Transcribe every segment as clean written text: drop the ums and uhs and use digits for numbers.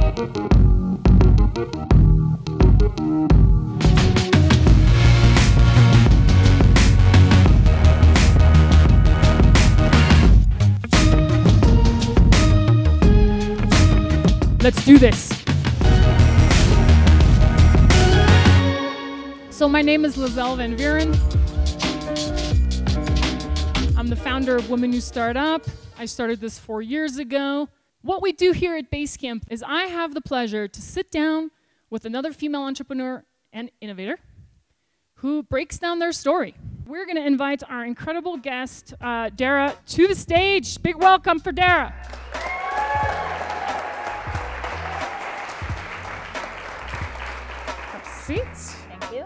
Let's do this. So my name is Lizelle Van Vuren. I'm the founder of Women Who Start Up. I started this 4 years ago. What we do here at Basecamp is I have the pleasure to sit down with another female entrepreneur and innovator who breaks down their story. We're going to invite our incredible guest, Dara, to the stage. Big welcome for Dara. Seats. Thank you.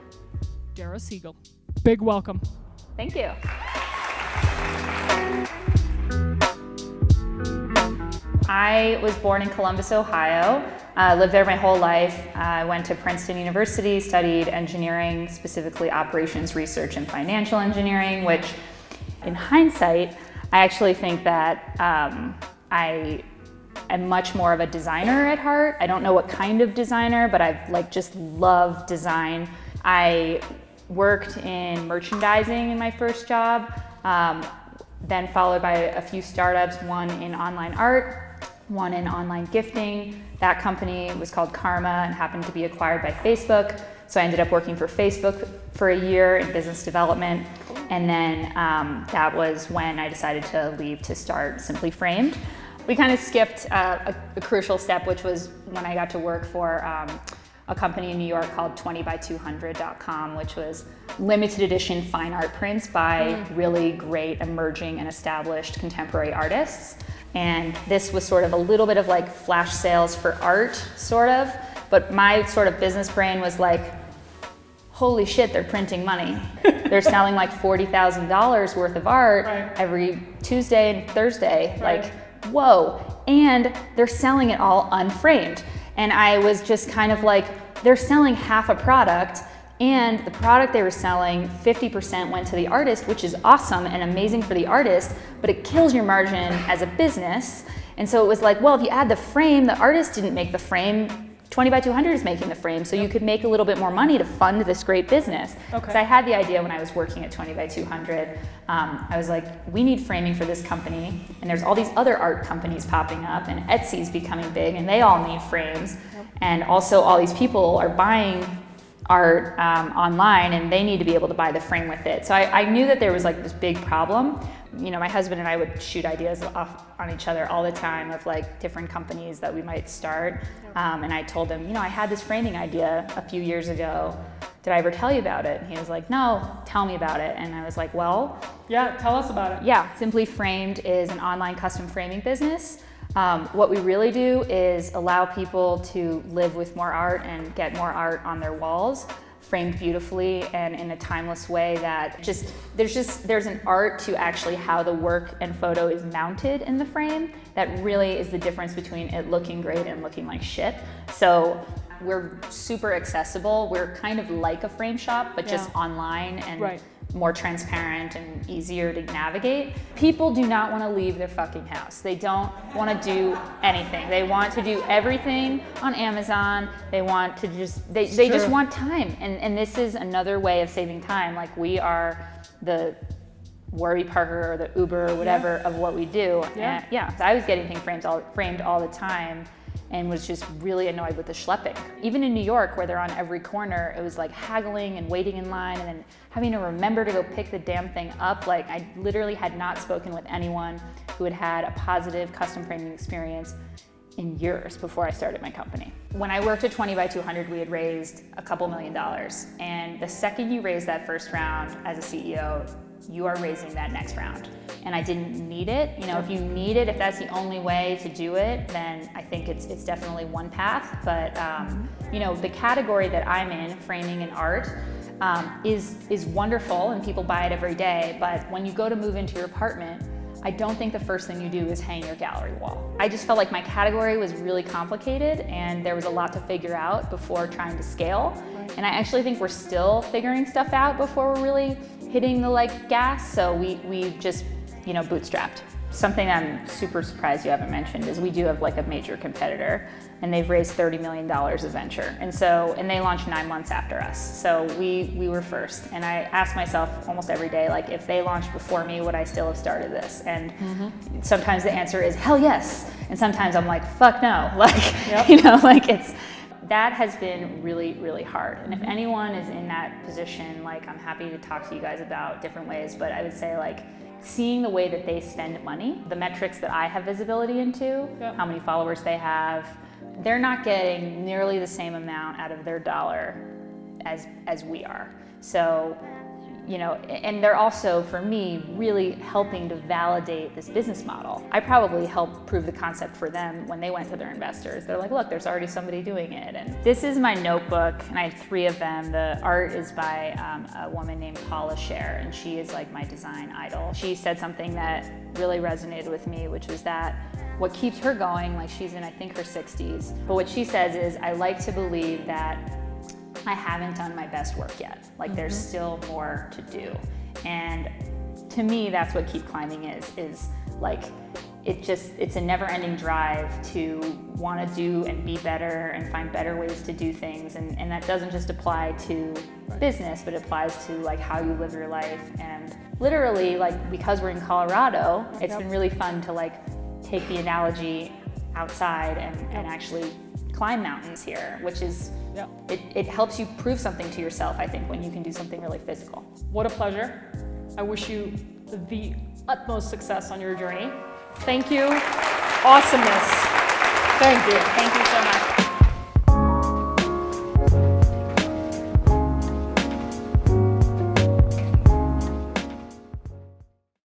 Dara Segal. Big welcome. Thank you. I was born in Columbus, Ohio. Lived there my whole life. I went to Princeton University, studied engineering, specifically operations research and financial engineering, which in hindsight, I actually think that I am much more of a designer at heart. I don't know what kind of designer, but I just love design. I worked in merchandising in my first job, then followed by a few startups, one in online art, one in online gifting. That company was called Karma and happened to be acquired by Facebook. So I ended up working for Facebook for a year in business development. And then that was when I decided to leave to start Simply Framed. We kind of skipped a crucial step, which was when I got to work for a company in New York called 20by200.com, which was limited edition fine art prints by really great emerging and established contemporary artists. And this was sort of a little bit of like flash sales for art, sort of. But my sort of business brain was like, holy shit, they're printing money. They're selling like $40,000 worth of art every Tuesday and Thursday. Like, whoa, and they're selling it all unframed. And I was just kind of like, they're selling half a product, and the product they were selling, 50% went to the artist, which is awesome and amazing for the artist, but it kills your margin as a business. And so it was like, well, if you add the frame, the artist didn't make the frame, 20by200 is making the frame, so you could make a little bit more money to fund this great business. Because I had the idea when I was working at 20by200, I was like, we need framing for this company, and there's all these other art companies popping up, and Etsy's becoming big, and they all need frames. And also all these people are buying art online, and they need to be able to buy the frame with it. So I knew that there was like this big problem. You know, my husband and I would shoot ideas off on each other all the time of like different companies that we might start. And I told him, you know, I had this framing idea a few years ago. Did I ever tell you about it? And he was like, no, tell me about it. And I was like, well, yeah, tell us about it. Yeah, Simply Framed is an online custom framing business. What we really do is allow people to live with more art and get more art on their walls, framed beautifully and in a timeless way that there's an art to actually how the work and photo is mounted in the frame that really is the difference between it looking great and looking like shit. So we're super accessible. We're kind of like a frame shop, but just online and more transparent and easier to navigate. People do not want to leave their fucking house. They don't want to do anything. They want to do everything on Amazon. They want to they just want time. And this is another way of saving time. Like, we are the Warby Parker or the Uber or whatever of what we do. And so I was getting things framed all the time, and was just really annoyed with the schlepping. Even in New York, where they're on every corner, it was like haggling and waiting in line and then having to remember to go pick the damn thing up. Like, I literally had not spoken with anyone who had had a positive custom framing experience in years before I started my company. When I worked at 20by200, we had raised a couple $1 million. And the second you raise that first round as a CEO, you are raising that next round. And I didn't need it. You know, if you need it, if that's the only way to do it, then I think it's definitely one path. But you know, the category that I'm in, framing and art, is wonderful, and people buy it every day. But when you go to move into your apartment, I don't think the first thing you do is hang your gallery wall. I just felt like my category was really complicated, and there was a lot to figure out before trying to scale. And I actually think we're still figuring stuff out before we're really hitting the gas. So we just, you know, bootstrapped. Something I'm super surprised you haven't mentioned is we do have like a major competitor, and they've raised $30 million of venture. And they launched 9 months after us. So we were first. And I ask myself almost every day, like, if they launched before me, would I still have started this? And sometimes the answer is hell yes. And sometimes I'm like, fuck no. Like, you know, like that has been really, really hard. And if anyone is in that position, like, I'm happy to talk to you guys about different ways, but I would say, like, seeing the way that they spend money, the metrics that I have visibility into, how many followers they have, they're not getting nearly the same amount out of their dollar as we are. So, you know, and they're also, for me, really helping to validate this business model. I probably helped prove the concept for them when they went to their investors. They're like, look, there's already somebody doing it. And this is my notebook, and I have 3 of them. The art is by a woman named Paula Scher, and she is like my design idol. She said something that really resonated with me, which was that what keeps her going, like, she's in, I think, her 60s, but what she says is, I like to believe that I haven't done my best work yet. Like, there's still more to do. And to me, that's what Keep Climbing is like, it's a never-ending drive to want to do and be better and find better ways to do things. And that doesn't just apply to business, but it applies to, like, how you live your life. And literally, like, because we're in Colorado, it's been really fun to, like, take the analogy outside and actually climb mountains here, which is, it helps you prove something to yourself, I think, when you can do something really physical. What a pleasure. I wish you the utmost success on your journey. Thank you. Awesomeness. Thank you. Thank you so much.